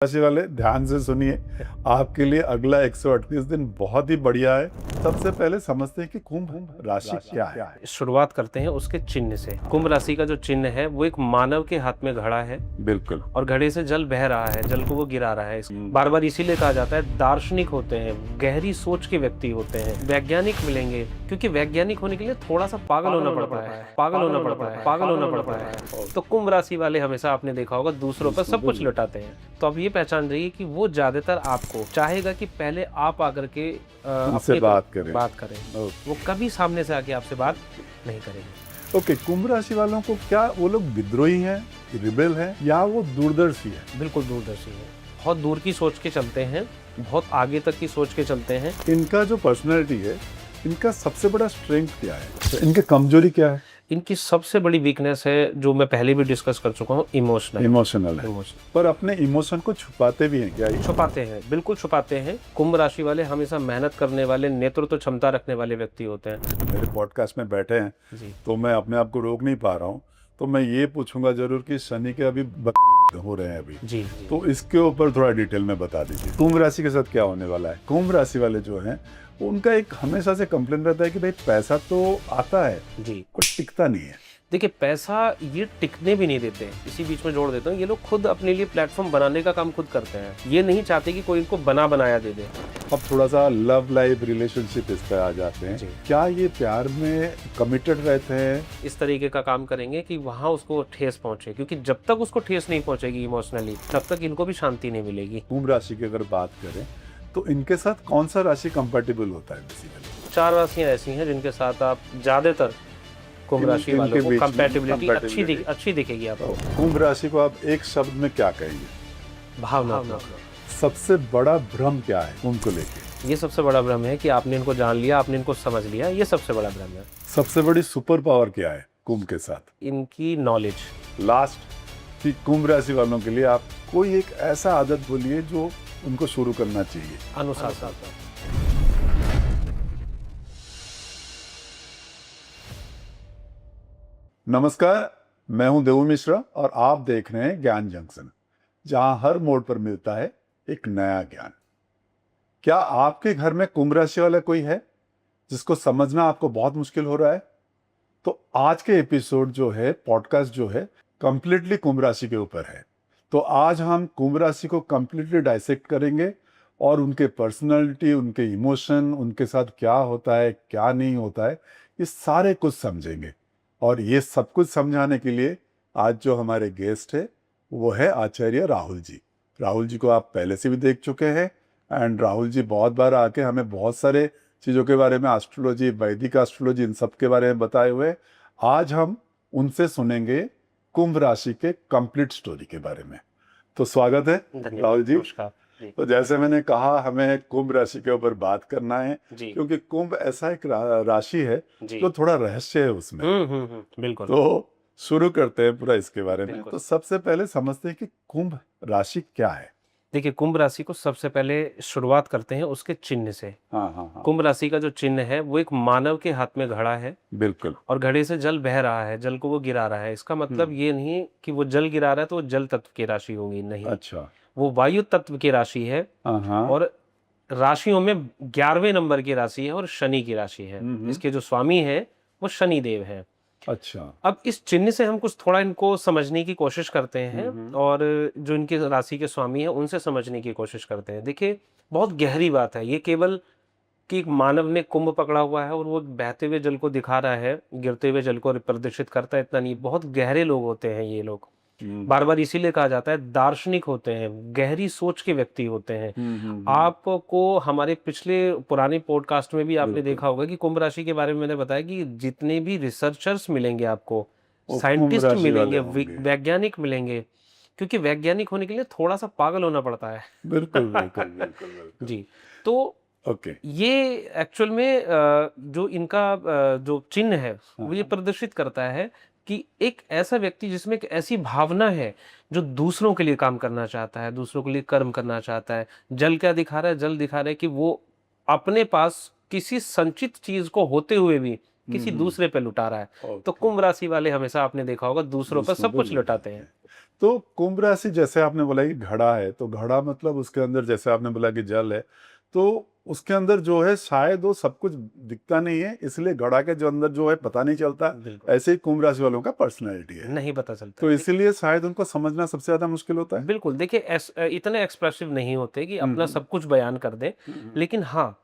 राशि वाले ध्यान से सुनिए, आपके लिए अगला 138 दिन बहुत ही बढ़िया है। सबसे पहले समझते हैं कि कुंभ राशि क्या है। शुरुआत करते हैं उसके चिन्ह से। कुंभ राशि का जो चिन्ह है वो एक मानव के हाथ में घड़ा है। बिल्कुल। और घड़े से जल बह रहा है, जल को वो गिरा रहा है। बार बार इसीलिए कहा जाता है दार्शनिक होते हैं, गहरी सोच के व्यक्ति होते हैं, वैज्ञानिक मिलेंगे, क्योंकि वैज्ञानिक होने के लिए थोड़ा सा पागल होना पड़ता है, पागल होना पड़ता है। तो कुंभ राशि वाले हमेशा आपने देखा होगा दूसरों पर सब कुछ लुटाते हैं। तो अब ये पहचान रही है कि वो ज्यादातर आपको चाहेगा कि पहले आप आकर के उनसे बात करें। वो कभी सामने से आके आपसे बात नहीं करेंगे। ओके, कुंभ राशि वालों को क्या वो लोग विद्रोही हैं, रिबेल हैं, या वो दूरदर्शी है? बिल्कुल दूरदर्शी है, बहुत दूर की सोच के चलते हैं, बहुत आगे तक की सोच के चलते हैं। इनका जो पर्सनैलिटी है, इनका सबसे बड़ा स्ट्रेंथ क्या है? तो इनकी कमजोरी क्या है? इनकी सबसे बड़ी वीकनेस है, जो मैं पहले भी डिस्कस कर चुका हूँ, इमोशनल है। पर अपने इमोशन को छुपाते भी हैं क्या ये? छुपाते हैं, बिल्कुल छुपाते हैं। कुंभ राशि वाले हमेशा मेहनत करने वाले, नेतृत्व क्षमता रखने वाले व्यक्ति होते हैं। मेरे पॉडकास्ट में बैठे हैं जी। तो मैं अपने आप को रोक नहीं पा रहा हूँ, तो मैं ये पूछूंगा जरूर कि शनि के अभी हो रहे हैं अभी जी। तो इसके ऊपर थोड़ा डिटेल में बता दीजिए। कुंभ राशि के साथ क्या होने वाला है? कुंभ राशि वाले जो हैं उनका एक हमेशा से कंप्लेन रहता है कि भाई पैसा तो आता है जी, कुछ टिकता नहीं है। देखिए पैसा ये टिकने भी नहीं देते। इसी बीच में जोड़ देता हूँ, ये लोग खुद अपने लिए प्लेटफॉर्म बनाने का काम खुद करते हैं। ये नहीं चाहते कि कोई इनको बना बनाया दे दे। अब थोड़ा सा लव लाइफ रिलेशनशिप इस पर आ जाते हैं। क्या ये प्यार में कमिटेड रहते हैं? इस तरीके का काम करेंगे कि वहां उसको ठेस पहुंचे, क्योंकि जब तक उसको ठेस नहीं पहुंचेगी इमोशनली, तब तक इनको भी शांति नहीं मिलेगी। कुंभ राशि की अगर बात करें तो इनके साथ कौन सा राशि कंपेटिबल होता है बेसिकली? 4 राशियां ऐसी हैं जिनके साथ आप ज्यादातर कुंभ राशि वालों को कंपैटिबिलिटी अच्छी दिखेगी आपको। कुंभ राशि को आप एक शब्द में क्या कहेंगे? भावनात्मक। सबसे बड़ा भ्रम क्या है कुंभ को लेके? ये सबसे बड़ा भ्रम है कि आपने इनको जान लिया, आपने इनको समझ लिया, ये सबसे बड़ा भ्रम है। सबसे बड़ी सुपर पावर क्या है कुंभ के साथ? इनकी नॉलेज। लास्ट कि कुंभ राशि वालों के लिए आप कोई एक ऐसा आदत बोलिए जो उनको शुरू करना चाहिए। अनुशासन। नमस्कार, मैं हूं देवू मिश्रा और आप देख रहे हैं ज्ञान जंक्शन, जहां हर मोड़ पर मिलता है एक नया ज्ञान। क्या आपके घर में कुंभ राशि वाला कोई है जिसको समझना आपको बहुत मुश्किल हो रहा है? तो आज के एपिसोड जो है, पॉडकास्ट जो है, कंप्लीटली कुंभ राशि के ऊपर है। तो आज हम कुंभ राशि को कंप्लीटली डाइसेक्ट करेंगे और उनके पर्सनालिटी, उनके इमोशन, उनके साथ क्या होता है, क्या नहीं होता है, ये सारे कुछ समझेंगे। और ये सब कुछ समझाने के लिए आज जो हमारे गेस्ट है वो है आचार्य राहुल जी। राहुल जी को आप पहले से भी देख चुके हैं एंड राहुल जी बहुत बार आके हमें बहुत सारे चीज़ों के बारे में, एस्ट्रोलॉजी, वैदिक एस्ट्रोलॉजी, इन सब के बारे में बताए हुए। आज हम उनसे सुनेंगे कुंभ राशि के कंप्लीट स्टोरी के बारे में। तो स्वागत है राहुल जी। तो जैसे मैंने कहा, हमें कुंभ राशि के ऊपर बात करना है क्योंकि कुंभ ऐसा एक राशि है जो थोड़ा रहस्य है उसमें। बिल्कुल। तो शुरू करते हैं पूरा इसके बारे में। तो सबसे पहले समझते हैं कि कुंभ राशि क्या है। देखिए कुंभ राशि को सबसे पहले शुरुआत करते हैं उसके चिन्ह से। हाँ। कुंभ राशि का जो चिन्ह है वो एक मानव के हाथ में घड़ा है। बिल्कुल। और घड़े से जल बह रहा है, जल को वो गिरा रहा है। इसका मतलब ये नहीं कि वो जल गिरा रहा है तो वो जल तत्व की राशि होगी, नहीं। अच्छा। वो वायु तत्व की राशि है। और राशियों में 11वें नंबर की राशि है और शनि की राशि है। इसके जो स्वामी है वो शनि देव है। अच्छा। अब इस चिन्ह से हम कुछ थोड़ा इनको समझने की कोशिश करते हैं और जो इनकी राशि के स्वामी है उनसे समझने की कोशिश करते हैं। देखिए बहुत गहरी बात है ये। केवल कि एक मानव ने कुंभ पकड़ा हुआ है और वो बहते हुए जल को दिखा रहा है, गिरते हुए जल को प्रदर्शित करता है, इतना नहीं। बहुत गहरे लोग होते हैं ये लोग। बार बार इसीलिए कहा जाता है दार्शनिक होते हैं, गहरी सोच के व्यक्ति होते हैं। आपको हमारे पिछले पुराने पॉडकास्ट में भी आपने देखा होगा कि कुंभ राशि के बारे में मैंने बताया कि जितने भी रिसर्चर्स मिलेंगे आपको, साइंटिस्ट मिलेंगे, वैज्ञानिक मिलेंगे, क्योंकि वैज्ञानिक होने के लिए थोड़ा सा पागल होना पड़ता है। बिल्कुल। जी। तो ये एक्चुअल में जो इनका जो चिन्ह है वो ये प्रदर्शित करता है कि एक ऐसा व्यक्ति जिसमें एक ऐसी भावना है जो दूसरों के लिए काम करना चाहता है, दूसरों के लिए कर्म करना चाहता है। जल क्या दिखा रहा है? जल दिखा रहा है कि वो अपने पास किसी संचित चीज को होते हुए भी किसी दूसरे पे लुटा रहा है। तो ओके। कुंभ राशि वाले हमेशा आपने देखा होगा दूसरों पर दूसरों सब पे कुछ लुटाते हैं। तो कुंभ राशि जैसे आपने बोला कि घड़ा है, तो घड़ा मतलब उसके अंदर जैसे आपने बोला कि जल है, तो उसके अंदर जो है शायद वो सब कुछ दिखता नहीं है, इसलिए घड़ा के जो अंदर जो है पता नहीं चलता। बिल्कुल ऐसे ही कुंभ राशि वालों का पर्सनैलिटी है, नहीं पता चलता। तो इसीलिए शायद उनको समझना सबसे ज्यादा मुश्किल होता है। बिल्कुल देखिए इतने एक्सप्रेसिव नहीं होते कि अपना हम्म, सब कुछ बयान कर दें, लेकिन हाँ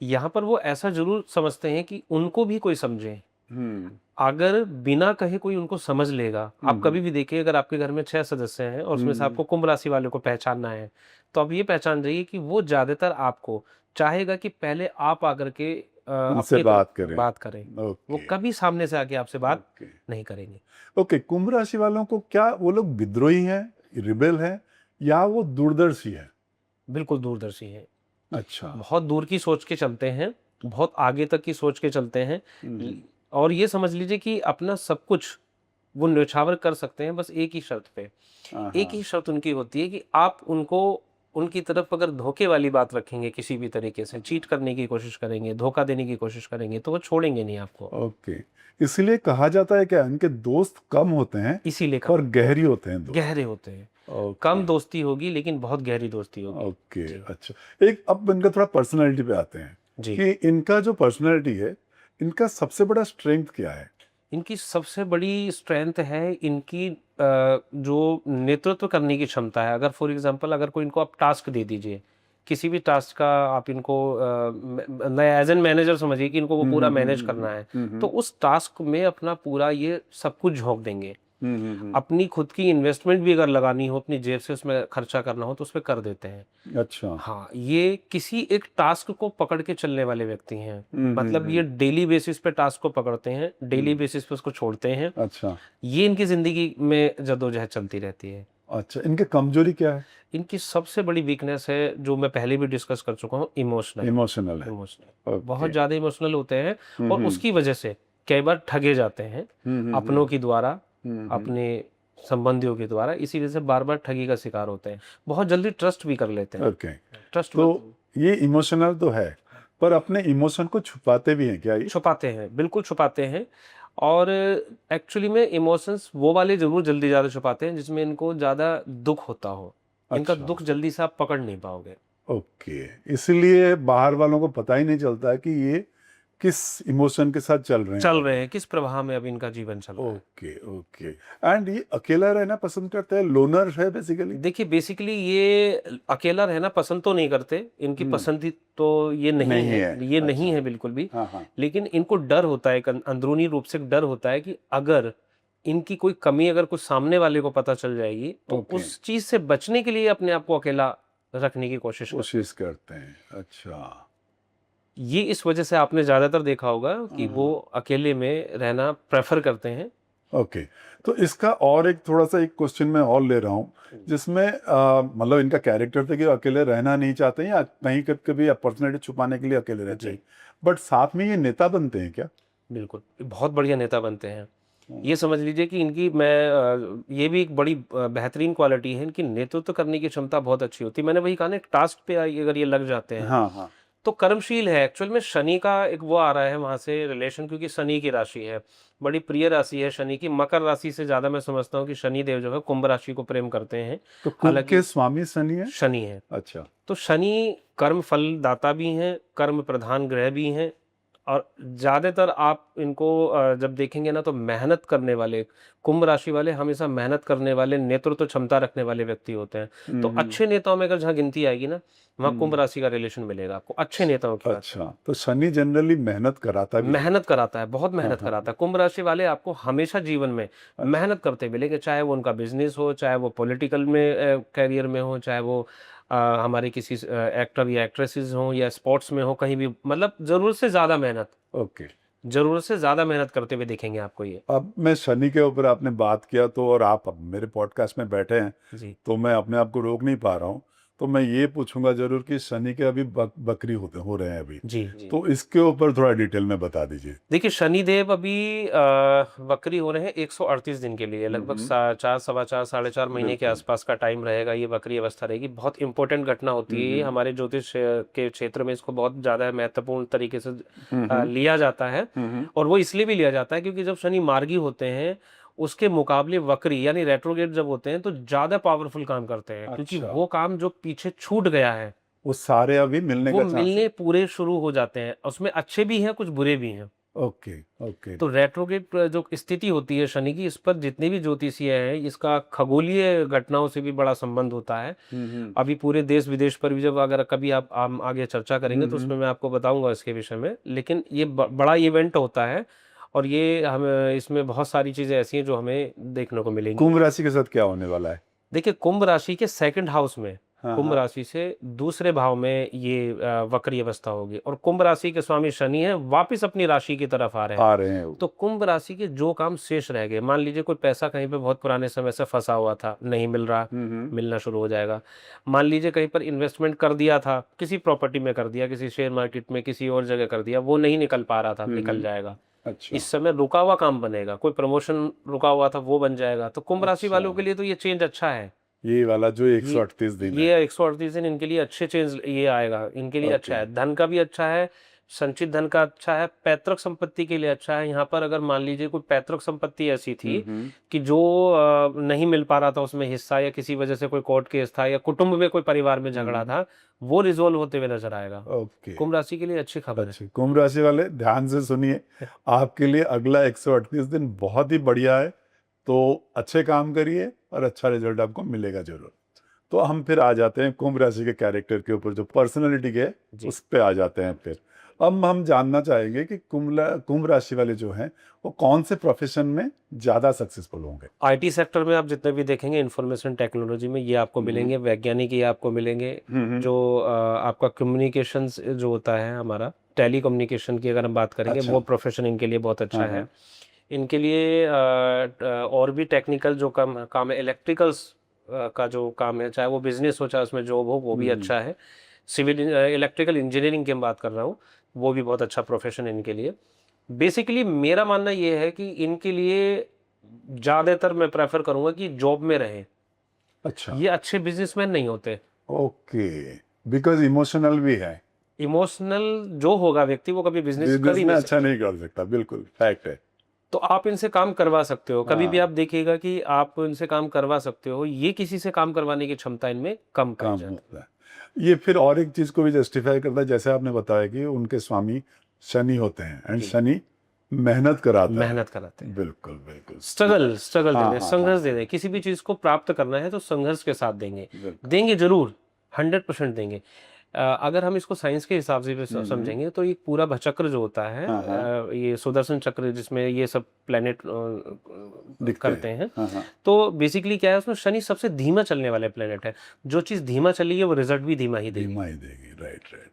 यहाँ पर वो ऐसा जरूर समझते हैं कि उनको भी कोई समझे। हम्म, अगर बिना कहे कोई उनको समझ लेगा, आप कभी भी देखिए अगर आपके घर में 6 सदस्य हैं और उसमें से आपको कुंभ राशि वाले को पहचानना है, तो आप ये पहचान जाइए कि वो ज्यादातर आपको चाहेगा कि पहले आप आकर के उनसे अपनी बात तरफ करें। बात करें। वो ओके। कभी सामने से आके आपसे बात ओके। नहीं करेंगे। ओके, कुंभ राशि वालों को क्या वो लोग विद्रोही हैं, रिबेल हैं, या वो दूरदर्शी है? बिल्कुल दूरदर्शी है, अच्छा। बहुत दूर की सोच के चलते हैं, बहुत आगे तक की सोच के चलते हैं। हम्म, और ये समझ लीजिए कि अपना सब कुछ वो न्यौछावर कर सकते हैं बस एक ही शर्त पे। एक हाँ, ही शर्त उनकी होती है कि आप उनको उनकी तरफ अगर धोखे वाली बात रखेंगे, किसी भी तरीके से चीट करने की कोशिश करेंगे, धोखा देने की कोशिश करेंगे, तो वो छोड़ेंगे नहीं आपको। ओके। इसलिए कहा जाता है कि इनके दोस्त कम होते हैं इसीलिए पर कहा गहरी होते हैं दोस्त। गहरे होते हैं। ओके। कम दोस्ती होगी लेकिन बहुत गहरी दोस्ती होगी। ओके। जी अच्छा, एक अब इनका थोड़ा पर्सनालिटी पे आते हैं जी। कि इनका जो पर्सनालिटी है, इनका सबसे बड़ा स्ट्रेंथ क्या है? इनकी सबसे बड़ी स्ट्रेंथ है इनकी जो नेतृत्व करने की क्षमता है। अगर फॉर एग्जांपल अगर कोई इनको आप टास्क दे दीजिए, किसी भी टास्क का आप इनको एज एन मैनेजर समझिए कि इनको वो पूरा मैनेज करना है, तो उस टास्क में अपना पूरा ये सब कुछ झोंक देंगे। अपनी खुद की इन्वेस्टमेंट भी अगर लगानी हो, अपनी जेब से उसमें खर्चा करना हो, तो उस पर कर देते हैं। अच्छा। हाँ, ये किसी एक टास्क को पकड़ के चलने वाले व्यक्ति हैं। मतलब ये डेली बेसिस पे टास्क को पकड़ते हैं, डेली बेसिस पे उसको छोड़ते हैं। अच्छा। ये इनकी जिंदगी में जद्दोजहद चलती रहती है। अच्छा, इनके कमजोरी क्या है? इनकी सबसे बड़ी वीकनेस है, जो मैं पहले भी डिस्कस कर चुका हूँ, इमोशनल। इमोशनल है। इमोशनल बहुत ओके। ज्यादा इमोशनल होते हैं और उसकी वजह से कई बार ठगे जाते हैं अपनों की द्वारा, अपने संबंधियों के द्वारा। इसी वजह से बार बार ठगी का शिकार होते हैं, बहुत जल्दी ट्रस्ट भी कर लेते हैं। ओके। ट्रस्ट तो ये इमोशनल तो है, पर अपने इमोशन को छुपाते भी हैं क्या ये? छुपाते हैं, बिल्कुल छुपाते हैं। और एक्चुअली में इमोशंस वो वाले जरूर जल्दी ज़्यादा छुपाते हैं जिसमें इनको ज़्यादा दुख होता हो। इनका अच्छा। दुख जल्दी से आप पकड़ नहीं पाओगे। ओके, इसलिए बाहर वालों को पता ही नहीं चलता है कि ये किस इमोशन के साथ चल रहे चल हैं। रहे हैं किस प्रवाह में अब इनका जीवन चल रहा है। ओके। ओके। एंड ये अकेला रहना पसंद करते हैं, लोनर है बेसिकली? देखिए बेसिकली ये अकेला रहना पसंद तो नहीं करते, इनकी पसंद ही तो ये नहीं नहीं है। है। ये नहीं अच्छा। है बिल्कुल भी। हाँ, हाँ। लेकिन इनको डर होता है, एक अंदरूनी रूप से डर होता है कि अगर इनकी कोई कमी अगर कुछ सामने वाले को पता चल जाएगी, तो ओके। उस चीज से बचने के लिए अपने आप को अकेला रखने की कोशिश करते कोशिश करते हैं। अच्छा। हैं। ये इस वजह से आपने ज्यादातर देखा होगा कि वो अकेले में रहना प्रेफर करते हैं। ओके। तो इसका और एक थोड़ा सा एक क्वेश्चन मैं और ले रहा हूँ, जिसमें मतलब इनका कैरेक्टर था कि वो अकेले रहना नहीं चाहते हैं, या कहीं कभी पर्सनैलिटी छुपाने के लिए अकेले रहते हैं, बट साथ में ये नेता बनते हैं क्या? बिल्कुल, बहुत बढ़िया नेता बनते हैं। ये समझ लीजिए कि इनकी ये भी एक बड़ी बेहतरीन क्वालिटी है, इनकी नेतृत्व करने की क्षमता बहुत अच्छी होती है। मैंने वही कहा ना, एक टास्क पे अगर ये लग जाते हैं हाँ, हाँ। तो कर्मशील है। एक्चुअल में शनि का एक वो आ रहा है वहां से रिलेशन, क्योंकि शनि की राशि है, बड़ी प्रिय राशि है शनि की। मकर राशि से ज्यादा मैं समझता हूँ कि शनि देव जो है कुंभ राशि को प्रेम करते हैं। तो कुंभ हालांकि के स्वामी शनि है? शनि है, अच्छा। तो शनि कर्म फल दाता भी हैं, कर्म प्रधान ग्रह भी हैं। और ज्यादातर आप इनको जब देखेंगे ना, तो मेहनत करने वाले कुंभ राशि वाले हमेशा मेहनत करने वाले, नेतृत्व क्षमता रखने वाले व्यक्ति होते हैं। तो अच्छे नेताओं में अगर जहाँ गिनती आएगी ना, वहाँ कुंभ राशि का रिलेशन मिलेगा आपको अच्छे नेताओं की बात। अच्छा, तो शनि जनरली मेहनत कराता भी है। मेहनत कराता है, बहुत मेहनत कराता है। कुंभ राशि वाले आपको हमेशा जीवन में मेहनत करते मिलेंगे, चाहे वो उनका बिजनेस हो, चाहे वो पॉलिटिकल में कैरियर में हो, चाहे वो हमारे किसी एक्टर या एक्ट्रेसेस हो, या स्पोर्ट्स में हो, कहीं भी। मतलब जरूरत से ज्यादा मेहनत, ओके। जरूरत से ज्यादा मेहनत करते हुए देखेंगे आपको ये। अब मैं शनि के ऊपर आपने बात किया, तो और आप अब मेरे पॉडकास्ट में बैठे हैं, जी तो मैं अपने आप को रोक नहीं पा रहा हूँ। तो मैं ये पूछूंगा जरूर कि शनि के अभी बकरी हो रहे हैं अभी, जी तो इसके ऊपर थोड़ा डिटेल में बता दीजिए। देखिए शनिदेव अभी वक्री हो रहे हैं 138 दिन के लिए, लगभग 4 सवा 4 साढ़े 4 महीने के बिल्कुल। आसपास का टाइम रहेगा, ये वक्री अवस्था रहेगी। बहुत इंपॉर्टेंट घटना होती है ये, हमारे ज्योतिष के क्षेत्र में इसको बहुत ज़्यादा महत्वपूर्ण तरीके से लिया जाता है। और वो इसलिए भी लिया जाता है क्योंकि जब शनि मार्गी होते हैं उसके मुकाबले वक्री यानी रेट्रोगेट जब होते हैं तो ज़्यादा पावरफुल काम करते हैं, क्योंकि अच्छा। वो काम जो पीछे छूट गया है वो सारे अभी मिलने वो का चांस है। मिलने पूरे शुरू हो जाते हैं। उसमें अच्छे भी हैं कुछ बुरे भी हैं। Okay okay. तो रेट्रोगेट जो स्थिति होती है शनि की, इस पर जितने भी ज्योतिषीय हैं इसका खगोलीय घटनाओं से भी बड़ा संबंध होता है। अभी पूरे देश विदेश पर भी जब अगर कभी आप आगे चर्चा करेंगे तो उसमें मैं आपको बताऊंगा इसके विषय में। लेकिन ये बड़ा इवेंट होता है और ये हम इसमें बहुत सारी चीजें ऐसी हैं जो हमें देखने को मिलेंगी। कुंभ राशि के साथ क्या होने वाला है? देखिए कुंभ राशि के सेकंड हाउस में, हाँ, कुंभ हाँ। राशि से दूसरे भाव में ये वक्री अवस्था होगी और कुंभ राशि के स्वामी शनि है, वापस अपनी राशि की तरफ आ रहे हैं। आ रहे हैं वो। तो कुंभ राशि के जो काम शेष रह गए, मान लीजिए कोई पैसा कहीं पे बहुत पुराने समय से फंसा हुआ था, नहीं मिल रहा, मिलना शुरू हो जाएगा। मान लीजिए कहीं पर इन्वेस्टमेंट कर दिया था, किसी प्रॉपर्टी में कर दिया, किसी शेयर मार्केट में, किसी और जगह कर दिया, वो नहीं निकल पा रहा था, निकल जाएगा। अच्छा। इस समय रुका हुआ काम बनेगा, कोई प्रमोशन रुका हुआ था वो बन जाएगा। तो कुंभ राशि अच्छा। वालों के लिए तो ये चेंज अच्छा है। ये वाला जो 138 दिन है। ये 138 दिन इनके लिए अच्छे चेंज ये आएगा, इनके लिए अच्छा है। धन का भी अच्छा है, संचित धन का अच्छा है, पैतृक संपत्ति के लिए अच्छा है। यहाँ पर अगर मान लीजिए कोई पैतृक संपत्ति ऐसी थी कि जो नहीं मिल पा रहा था उसमें हिस्सा, या किसी वजह से कोई कोर्ट केस था, या कुटुंब में कोई परिवार में झगड़ा था, वो रिजोल्व होते हुए नजर आएगा। ओके। कुंभ राशि के लिए अच्छी खबर है। अच्छी। कुंभ राशि वाले ध्यान से सुनिए, आपके लिए अगला 138 दिन बहुत ही बढ़िया है। तो अच्छे काम करिए और अच्छा रिजल्ट आपको मिलेगा जरूर। तो हम फिर आ जाते हैं कुंभ राशि के कैरेक्टर के ऊपर, जो पर्सनैलिटी के उस पे आ जाते हैं। फिर अब हम जानना चाहेंगे कि कुंभ राशि वाले जो हैं वो कौन से प्रोफेशन में ज्यादा सक्सेसफुल होंगे? आईटी सेक्टर में आप जितने भी देखेंगे, इंफॉर्मेशन टेक्नोलॉजी में ये आपको मिलेंगे, वैज्ञानिक ये आपको मिलेंगे। जो आपका कम्युनिकेशन जो होता है हमारा, टेली कम्युनिकेशन की अगर हम बात करेंगे, अच्छा। वो प्रोफेशन इनके लिए बहुत अच्छा है। इनके लिए और भी टेक्निकल जो काम है, इलेक्ट्रिकल्स का जो काम है, चाहे वो बिजनेस हो चाहे उसमें जॉब हो, वो भी अच्छा है। सिविल इलेक्ट्रिकल इंजीनियरिंग की हम बात कर रहा हूँ, वो भी बहुत अच्छा प्रोफेशन है इनके लिए। बेसिकली मेरा मानना ये है कि इनके लिए ज़्यादातर मैं प्रेफर करूंगा कि जॉब में रहे। अच्छा। ये अच्छे बिजनेसमैन नहीं होते। ओके। बिकॉज इमोशनल भी है। इमोशनल जो होगा व्यक्ति वो कभी बिजनेस कर बिजनेस ही में नहीं अच्छा नहीं कर सकता, बिल्कुल फैक्ट है। तो आप इनसे काम करवा सकते हो, कभी भी हाँ। आप देखिएगा कि आप इनसे काम करवा सकते हो। ये किसी से काम करवाने की क्षमता इनमें कम पाई काम जाती है। होता है। ये फिर और एक चीज को भी जस्टिफाई करता है, जैसे आपने बताया कि उनके स्वामी शनि होते हैं एंड शनि मेहनत कराता है। मेहनत कराते हैं, बिल्कुल बिल्कुल। स्ट्रगल हाँ, देंगे, हाँ, संघर्ष हाँ। दे देंगे। किसी भी चीज को प्राप्त करना है तो संघर्ष के साथ देंगे, बिल्कुल। देंगे जरूर, 100% देंगे। अगर हम इसको साइंस के हिसाब से भी समझेंगे तो ये पूरा भचक्र जो होता है, ये सुदर्शन चक्र जिसमें ये सब प्लेनेट करते हैं, तो बेसिकली क्या है, उसमें शनि सबसे धीमा चलने वाले प्लेनेट है। जो चीज धीमा चली है वो रिजल्ट भी धीमा ही देगी। धीमा ही देगी। Right right.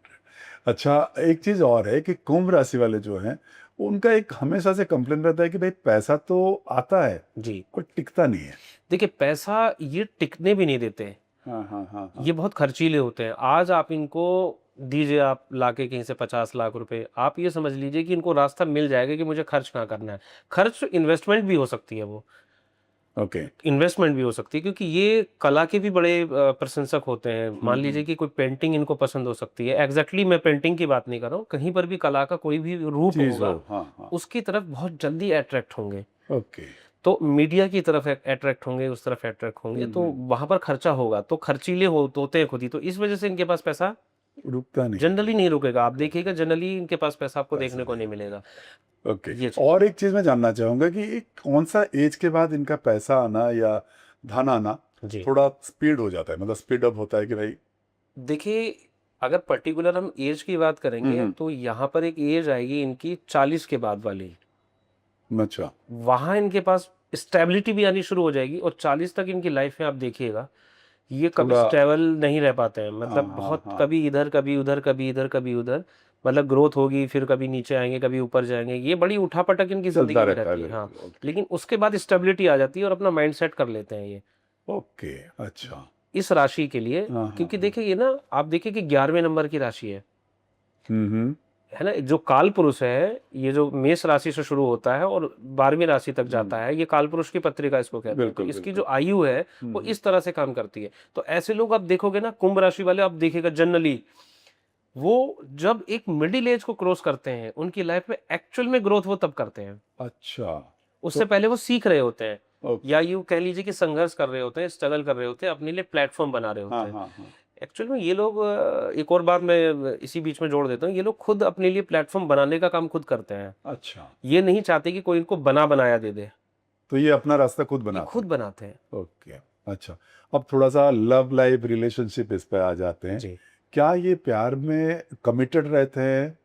अच्छा, एक चीज और है कि कुंभ राशि वाले जो हैं उनका एक हमेशा से कंप्लेन रहता है कि भाई पैसा तो आता है जी, कोई टिकता नहीं है। देखिए पैसा ये टिकने भी नहीं देते। हाँ। ये बहुत खर्चीले होते हैं। आज आप इनको दीजिए, आप लाके कहीं से 50 लाख रुपए, आप ये समझ लीजिए कि इनको रास्ता मिल जाएगा कि मुझे खर्च कहाँ करना है। खर्च इन्वेस्टमेंट भी हो सकती है, वो ओके। इन्वेस्टमेंट भी हो सकती है, क्योंकि ये कला के भी बड़े प्रशंसक होते हैं। मान लीजिए कि कोई पेंटिंग इनको पसंद हो सकती है, एग्जैक्टली मैं पेंटिंग की बात नहीं कर रहा हूँ, कहीं पर भी कला का कोई भी रूप चीज होगा, हो। हाँ। उसकी तरफ बहुत जल्दी अट्रैक्ट होंगे। ओके। तो मीडिया की तरफ अट्रैक्ट होंगे, उस तरफ अट्रैक्ट होंगे, तो वहां पर खर्चा होगा, तो खर्चीले होते हैं खुद ही। तो इस वजह से इनके पास पैसा रुकता नहीं। जनरली नहीं रुकेगा। आप देखिएगा जनरली इनके पास पैसा आपको देखने को नहीं मिलेगा। ओके। ये और एक चीज मैं जानना चाहूंगा कि कौन सा एज के बाद इनका पैसा आना या धन आना जी, थोड़ा स्पीड हो जाता है, मतलब स्पीड अप होता है कि भाई? देखिए अगर पर्टिकुलर हम एज की बात करेंगे तो यहाँ पर एक एज आएगी इनकी 40 के बाद वाली। अच्छा। वहां इनके पास स्टेबिलिटी भी आनी शुरू हो जाएगी, और 40 तक इनकी लाइफ में आप देखिएगा ये कभी थोड़ा। स्टेबल नहीं रह पाते हैं। मतलब हाँ, बहुत हाँ। कभी इधर कभी उधर, कभी इधर कभी उधर, मतलब ग्रोथ होगी फिर कभी नीचे आएंगे कभी ऊपर जाएंगे। ये बड़ी उठापटक इनकी जिंदगी चलता में रहता है, रहती है। हाँ, बिल्कुल। लेकिन उसके बाद स्टेबिलिटी आ जाती है और अपना माइंड सेट कर लेते हैं ये। ओके। अच्छा। इस राशि के लिए, हाँ, क्योंकि हाँ। देखिए ये ना, आप देखिए कि 11वें नंबर की राशि है हम्म। है ना। जो काल पुरुष है, ये जो मेष राशि से शुरू होता है और 12वीं राशि तक जाता है, ये काल पुरुष की पत्रिका इसको कहते हैं। तो बिल्कुल, इसकी बिल्कुल। जो आयु है वो इस तरह से काम करती है। तो ऐसे लोग आप देखोगे ना, कुंभ राशि वाले, आप देखिएगा जनरली वो जब एक मिडिल एज को क्रॉस करते हैं, उनकी लाइफ में एक्चुअल में ग्रोथ वो तब करते हैं। अच्छा। उससे पहले वो सीख रहे होते हैं, ओके। या यूं कह लीजिए कि संघर्ष कर रहे होते हैं, स्ट्रगल कर रहे होते हैं, अपने लिए प्लेटफॉर्म बना रहे होते हाँ, हैं। हाँ, हाँ। एक्चुअल में ये लोग एक और बात मैं इसी बीच में जोड़ देता हूँ, ये लोग खुद अपने लिए प्लेटफॉर्म बनाने का काम खुद करते हैं। अच्छा, ये नहीं चाहते कि कोई इनको बना बनाया दे दे, तो ये अपना रास्ता खुद ये बनाते खुद हैं। बनाते हैं। ओके। अच्छा, अब थोड़ा सा लव लाइफ रिलेशनशिप इस पे आ जाते हैं। जी, क्या ये प्यार में कमिटेड रहते हैं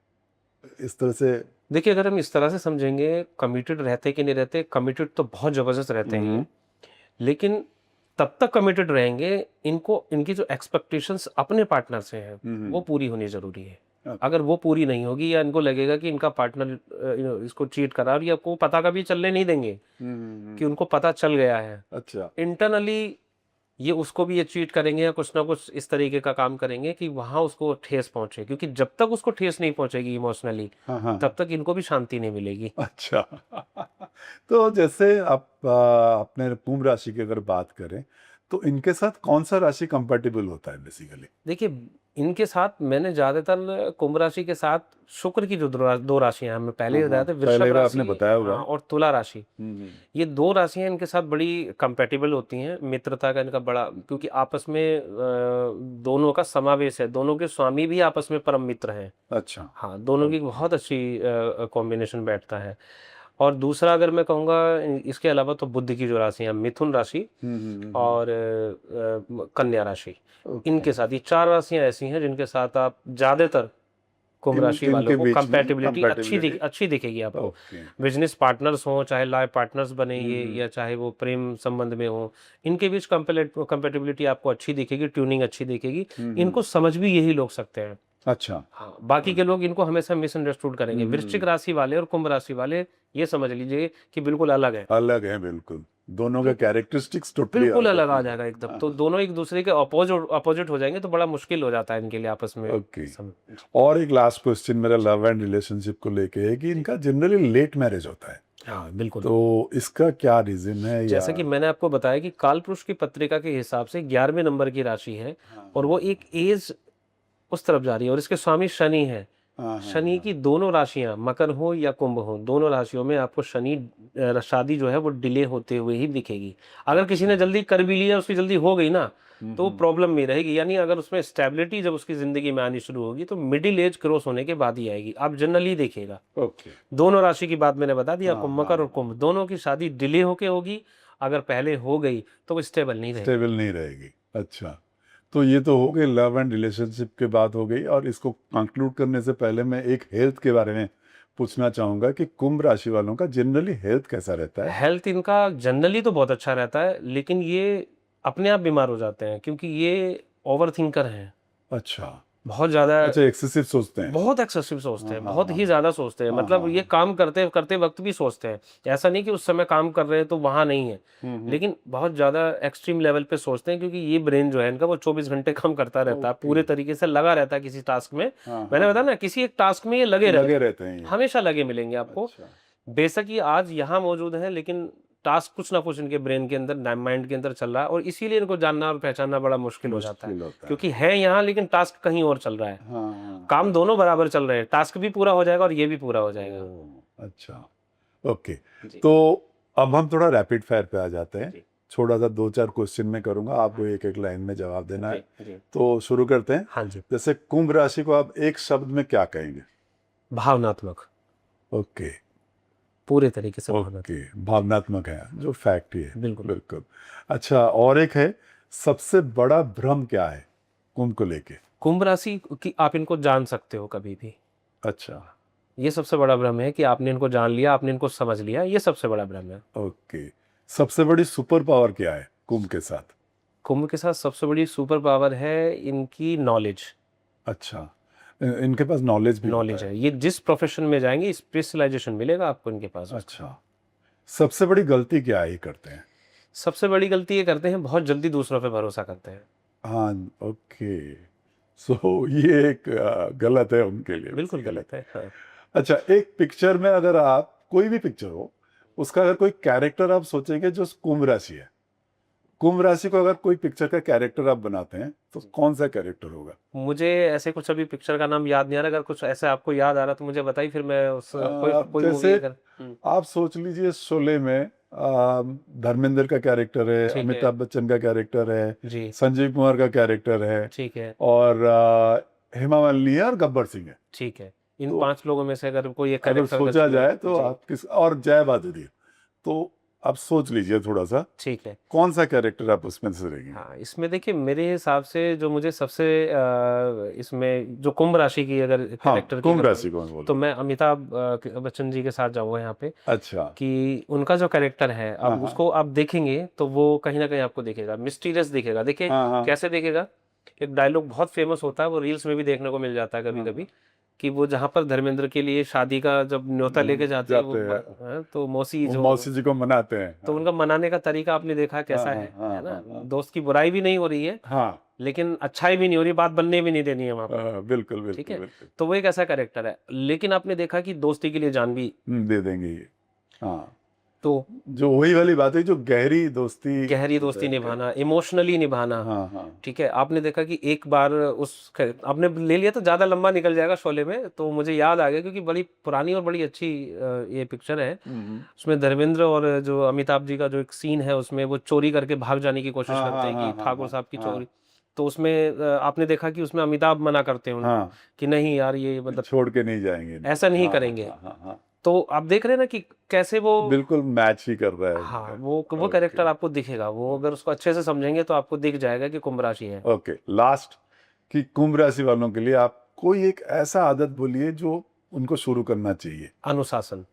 इस तरह से? देखिए अगर हम इस तरह से समझेंगे, कमिटेड रहते कि नहीं रहते, कमिटेड तो बहुत जबरदस्त रहते हैं ये। लेकिन तब तक कमिटेड रहेंगे, इनको इनकी जो एक्सपेक्टेशंस अपने पार्टनर से हैं वो पूरी होनी जरूरी है। Okay. अगर वो पूरी नहीं होगी, या इनको लगेगा कि इनका पार्टनर इसको चीट करा, और या को पता कभी चलने नहीं देंगे कि उनको पता चल गया है, अच्छा। इंटरनली ये उसको भी ये चीट करेंगे, या कुछ ना कुछ इस तरीके का काम करेंगे कि वहां उसको ठेस पहुंचे, क्योंकि जब तक उसको ठेस नहीं पहुंचेगी इमोशनली, हाँ, हाँ। तब तक इनको भी शांति नहीं मिलेगी। अच्छा। तो जैसे आप अपने कुंभ राशि की अगर बात करें, तो इनके साथ कौन सा राशि कंपैटिबल होता है बेसिकली? देखिए इनके साथ मैंने ज्यादातर कुंभ राशि के साथ शुक्र की जो दो राशियां हैं, मैं पहले हाँ, ही बताया हाँ, था, पहले वृषभ बार आपने राशि, बताया हुआ हाँ, है। और तुला राशि। ये दो राशियां इनके साथ बड़ी कंपेटेबल होती हैं, मित्रता का इनका बड़ा, क्योंकि आपस में दोनों का समावेश है, दोनों के स्वामी भी आपस में परम मित्र हैं। अच्छा। हाँ, दोनों की बहुत अच्छी कॉम्बिनेशन बैठता है। और दूसरा अगर मैं कहूँगा, इसके अलावा तो बुध की जो राशि है, मिथुन राशि और कन्या राशि, इनके साथ ये चार राशियां ऐसी हैं जिनके साथ आप ज्यादातर कुंभ राशि वालों इनके को बीच में कंपैटिबिलिटी कंपैटिबिलिटी। अच्छी दिखेगी आपको। ओके। बिजनेस पार्टनर्स हो, चाहे लाइफ पार्टनर्स बने ये, या चाहे वो प्रेम संबंध में हो, इनके बीच कंपैटिबिलिटी आपको अच्छी दिखेगी, ट्यूनिंग अच्छी दिखेगी। इनको समझ भी यही लोग सकते हैं। अच्छा। हाँ, बाकी के लोग इनको हमेशा मिसअंडरस्टूड करेंगे। वृश्चिक राशि वाले और कुंभ राशि वाले ये समझ लीजिए कि बिल्कुल अलग है, अलग है बिल्कुल, दोनों के कैरेक्टरिस्टिक्स टोटली बिल्कुल अलग अलग आ होते हैं। जाएगा एकदम। तो दोनों एक दूसरे के अपोजिट हो जाएंगे, तो बड़ा मुश्किल हो जाता है इनके लिए आपस में ओके। सम- और एक लास्ट क्वेश्चन मेरा लव एंड रिलेशनशिप को लेके है कि इनका जनरली लेट मैरिज होता है, हाँ बिल्कुल। तो इसका क्या रीजन है? या जैसा कि मैंने आपको बताया कि काल पुरुष की पत्रिका के हिसाब से 11वें नंबर की राशि है, और वो एक एज उस तरफ जा रही है, और इसके स्वामी शनि है। हाँ, शनि की दोनों राशियां, मकर हो या कुंभ हो, दोनों राशियों में आपको शनि शादी जो है वो डिले होते हुए ही दिखेगी। अगर किसी ने जल्दी कर भी लिया, उसकी जल्दी हो गई ना, तो प्रॉब्लम नहीं रहेगी। यानी अगर उसमें स्टेबिलिटी जब उसकी जिंदगी में आनी शुरू होगी, तो मिडिल एज क्रॉस होने के बाद ही आएगी। आप जनरली देखिएगा, ओके। दोनों राशि की बात मैंने बता दिया, हाँ, कुंभ मकर और कुंभ, दोनों की शादी डिले होके होगी। अगर पहले हो गई तो वो स्टेबल नहीं रहेगी। स्टेबल नहीं रहेगी। अच्छा, तो ये तो हो गई लव एंड रिलेशनशिप के बात हो गई, और इसको कंक्लूड करने से पहले मैं एक हेल्थ के बारे में पूछना चाहूंगा कि कुंभ राशि वालों का जनरली हेल्थ कैसा रहता है? हेल्थ इनका जनरली तो बहुत अच्छा रहता है, लेकिन ये अपने आप बीमार हो जाते हैं, क्योंकि ये ओवर थिंकर हैं, अच्छा। बहुत ज्यादा, अच्छा, एक्सेसिव सोचते हैं। बहुत एक्सेसिव सोचते हैं, हाँ, बहुत हाँ, ही ज्यादा सोचते हैं। हाँ, मतलब हाँ, ये काम करते करते वक्त भी सोचते हैं। ऐसा नहीं कि उस समय काम कर रहे हैं तो वहां नहीं है, लेकिन बहुत ज्यादा एक्सट्रीम लेवल पे सोचते हैं, क्योंकि ये ब्रेन जो है इनका, वो 24 घंटे काम करता रहता है, पूरे तरीके से लगा रहता है किसी टास्क में। हाँ, मैंने बताया ना, किसी एक टास्क में ये लगे रहते लगे हैं, रहते हैं ये। हमेशा लगे मिलेंगे आपको। अच्छा। बेशक ये आज यहाँ मौजूद है, लेकिन टास्क कुछ ना कुछ इनके ब्रेन के अंदर, माइंड के अंदर चल रहा है, और इसीलिए इनको जानना और पहचानना बड़ा मुश्किल हो जाता है, मुश्किल होता है। क्योंकि है यहाँ लेकिन टास्क कहीं और चल रहा है। हाँ, हाँ, काम दोनों बराबर चल रहे हैं, टास्क भी पूरा हो जाएगा और ये भी पूरा हो जाएगा। अच्छा, ओके। जी। तो अब हम थोड़ा रैपिड फायर पे आ जाते हैं। जी। छोटा सा 2-4 क्वेश्चन में करूंगा, आपको एक एक लाइन में जवाब देना है। जी, जी। तो शुरू करते हैं। हाँ जी। जैसे कुंभ राशि को आप एक शब्द में क्या कहेंगे? भावनात्मक, ओके। पूरे तरीके से भावनात्मक। ओके, भावनात्मक है, जो फैक्ट ही है। बिल्कुल। बिल्कुल। अच्छा, और एक है, सबसे बड़ा भ्रम क्या है कुंभ को लेके? कुंभ राशि की आप इनको जान सकते हो कभी भी, अच्छा। ये सबसे बड़ा भ्रम है कि आपने इनको जान लिया, आपने इनको समझ लिया, ये सबसे बड़ा भ्रम है। ओके। सबसे बड़ी सुपर पावर क्या है कुंभ के साथ? कुंभ के साथ सबसे बड़ी सुपर पावर है इनकी नॉलेज। अच्छा, इनके पास नॉलेज भी नॉलेज होता है, ये जिस प्रोफेशन में जाएंगे स्पेशलाइजेशन मिलेगा आपको इनके पास। अच्छा, सबसे बड़ी गलती क्या है ये करते हैं? सबसे बड़ी गलती ये करते हैं, बहुत जल्दी दूसरों पे भरोसा करते हैं। हाँ, ओके। सो ये एक गलत है उनके लिए। बिल्कुल गलत है। हाँ। अच्छा, एक पिक्चर में अगर आप कोई भी पिक्चर हो, उसका अगर कोई कैरेक्टर आप सोचेंगे जो कुंभ राशि है, कुंभ राशि को अगर कोई पिक्चर का कैरेक्टर आप बनाते हैं तो कौन सा कैरेक्टर होगा? मुझे ऐसे कुछ अभी पिक्चर का नाम याद नहीं आ रहा, अगर कुछ ऐसे आपको याद आ रहा तो मुझे बताइए, फिर मैं उस कोई कोई मूवी जैसे अगर। आप सोच लीजिए, शोले में धर्मेंद्र का कैरेक्टर है, ठीक है। अमिताभ बच्चन का कैरेक्टर है, जी। संजीव कुमार का कैरेक्टर है, ठीक है। और हेमा मालिनी है और गब्बर सिंह है। ठीक है। इन तो 5 लोगों में से अगर कोई एक अगर कैरेक्टर अगर सोचा चुने। जाए तो जी। आप किस, और जय बहादुरी, तो आप सोच लीजिए थोड़ा सा, ठीक है। कौन सा कैरेक्टर आप उसमें से रहेंगे? हाँ, इसमें देखिए मेरे हिसाब से जो मुझे सबसे इसमें जो कुंभ राशि की अगर हाँ, कैरेक्टर की कुंभ अगर राशि बोलूं, कौन बोल तो रहे मैं अमिताभ बच्चन जी के साथ जाऊंगा यहाँ पे। हैं? अच्छा। कि उनका जो कैरेक्टर है, हाँ अब हाँ उसको आप देखेंगे तो वो कहीं ना कहीं आपको दिखेगा मिस्टीरियस दिखेगा। देखिए हाँ हाँ कैसे दिखेगा, एक डायलॉग बहुत फेमस होता है, वो रील्स में भी देखने को मिल जाता है कभी हाँ, कभी, कि वो जहाँ पर धर्मेंद्र के लिए शादी का जब न्योता लेके जाते हैं वो जाते हैं, तो मौसी वो जो, मौसी जी को मनाते हैं। तो उनका मनाने का तरीका आपने देखा हाँ कैसा हाँ हाँ है ना। हाँ हाँ दोस्त की बुराई भी नहीं हो रही है, हाँ लेकिन अच्छाई भी नहीं हो रही, बात बनने भी नहीं देनी है वहां पर। बिल्कुल ठीक बिल्कुल है। बिल्कुल। तो वो एक ऐसा कैरेक्टर है, लेकिन आपने देखा कि दोस्ती के लिए जान भी। दे देंगे ये। हाँ, तो जो वही वाली बात है, जो गहरी दोस्ती गहरी दोस्ती निभाना, इमोशनली निभाना। हाँ हाँ ठीक है। आपने देखा कि एक बार आपने ले लिया तो ज्यादा लंबा निकल जाएगा शोले में, तो मुझे याद आ गया क्योंकि बड़ी पुरानी और बड़ी अच्छी ये पिक्चर है। उसमें धर्मेंद्र और जो अमिताभ जी का जो एक सीन है, उसमें वो चोरी करके भाग जाने की कोशिश हाँ करते हाँ हैं हाँ कि हाँ ठाकुर हाँ साहब की हाँ चोरी। तो उसमें आपने देखा कि उसमें अमिताभ मना करते हैं उनको, हाँ, कि नहीं यार ये मतलब छोड़ के नहीं जाएंगे इनको। ऐसा नहीं हाँ करेंगे। हाँ हाँ हाँ, तो आप देख रहे हैं ना कि कैसे वो, बिल्कुल मैच ही कर रहा है हाँ, उनका। वो ओके कैरेक्टर आपको दिखेगा, वो अगर उसको अच्छे से समझेंगे तो आपको दिख जाएगा कि कुंभ राशि है। ओके। लास्ट, कि कुंभ राशि वालों के लिए आप कोई एक ऐसा आदत बोलिए जो उनको शुरू करना चाहिए। अनुशासन।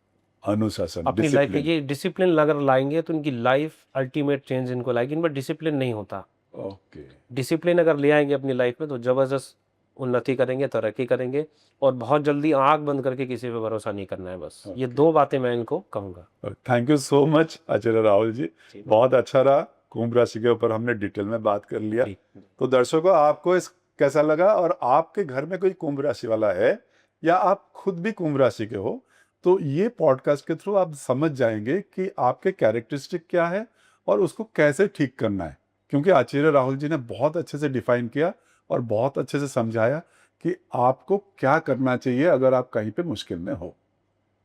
अनुशासन, अपनी लाइफ में डिसिप्लिन। ये डिसिप्लिन अगर लाएंगे तो इनकी लाइफ अल्टीमेट चेंज इनको लाएगी। इनमें डिसिप्लिन नहीं होता। ओके। डिसिप्लिन अगर ले आएंगे अपनी लाइफ में तो जबरदस्त उन्नति करेंगे, तरक्की करेंगे। और बहुत जल्दी आंख बंद करके किसी पे भरोसा नहीं करना है, बस ये 2 बातें मैं इनको कहूंगा। थैंक यू सो मच आचार्य राहुल जी, जी। बहुत अच्छा रहा। कुंभ राशि के ऊपर हमने डिटेल में बात कर लिया। जी। तो दर्शकों, आपको इस कैसा लगा, और आपके घर में कोई कुंभ राशि वाला है या आप खुद भी कुंभ राशि के हो, तो ये पॉडकास्ट के थ्रू आप समझ जाएंगे कि आपके कैरेक्टरिस्टिक क्या है और उसको कैसे ठीक करना है। क्योंकि आचार्य राहुल जी ने बहुत अच्छे से डिफाइन किया और बहुत अच्छे से समझाया कि आपको क्या करना चाहिए अगर आप कहीं पे मुश्किल में हो।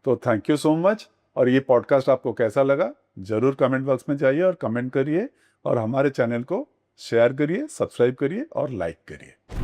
तो थैंक यू सो मच। और ये पॉडकास्ट आपको कैसा लगा, जरूर कमेंट बॉक्स में जाइए और कमेंट करिए, और हमारे चैनल को शेयर करिए, सब्सक्राइब करिए और लाइक करिए।